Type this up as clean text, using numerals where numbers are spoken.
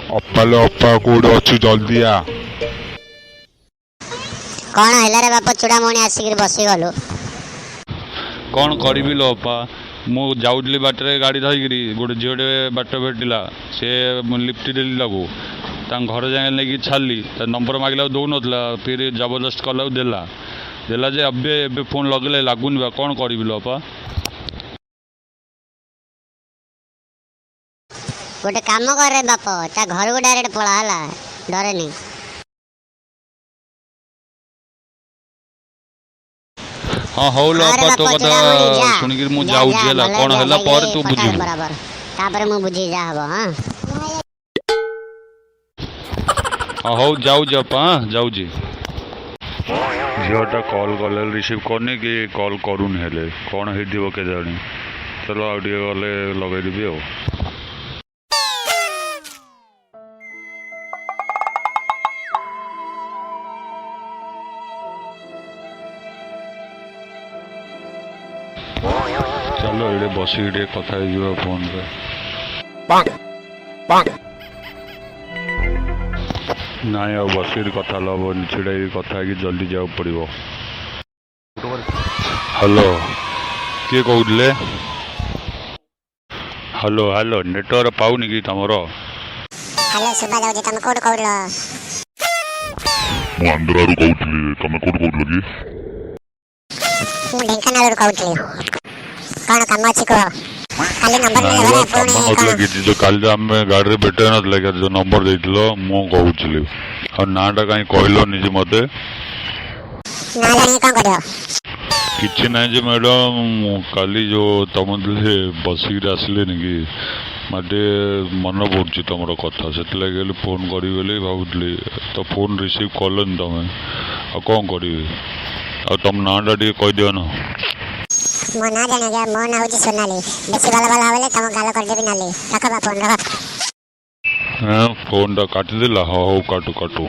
अप्पाले अप्पा code अच्छु जल्दी आ। कौन है रे बाप चूड़ामणि आसिक बसी गलु कौन करी लो अपा मु जाऊली बाटर गाड़ी धरिकी गोटे झीटे बाट भेटिला सी लिफ्ट देली ताको घर जाए नहीं छाड़ी नंबर मांगला दौन फिर जबरदस्त कला देला देला जे अबे फोन लगेले लगुनि बा कौन करी लो अपा। गोटे काम कर बाप ता घर को डायरेक्ट पड़ा है डरे नहीं। हाँ हौ लो अपा तो कथा सुनिक मु जाऊँ कौन है पर तू बुझी बराबर तापर मु बुझी जा हबो। हां हाँ हौ जाऊ अपा जाऊ झीटा कॉल कले रिसीव करनी कि कॉल करूनी हेले कौन हो के जानी चलो आउ गले लगेदेवी आ। चलो ये बसिक कथा फोन रे नाई आ बसिक कथा लबन छिड़ा कथा कि जल्दी जाओ पड़ो। हेलो किए कहते हेलो हेलो नेटवर्क पाऊनी कि तुम हेलो सुबा जाऊ तुम कोड कहलो मु आंध्रा रू कहतली तमे कोड कहतलो कि मु ढेंकानाल रू कहतली कौन काम अछि को खाली नंबर ले फोन मतलब कि जो काल आम गाड़ी रे भेटे नथले कि जो नंबर देइतलो मु कहउछली और नाटा कहीं कहलो निजे मते ना जानी का करियो किछि नै जे मैडम काली जो तुम बसिक आसले कि मते मन पड़ुछि तुम कथा से लगे फोन करी बोली भावुली तो फोन रिसीव कलन तुम आ कौन करी आ तुम नाटा टे कह दियो ना मो ना जाने गया मो ना होची सोनाली बेसी वाला वाला हवेले तम गाल कर देबी नाली रख बा फोन रख। फोन टा काट दिला। हाँ काटू काटू।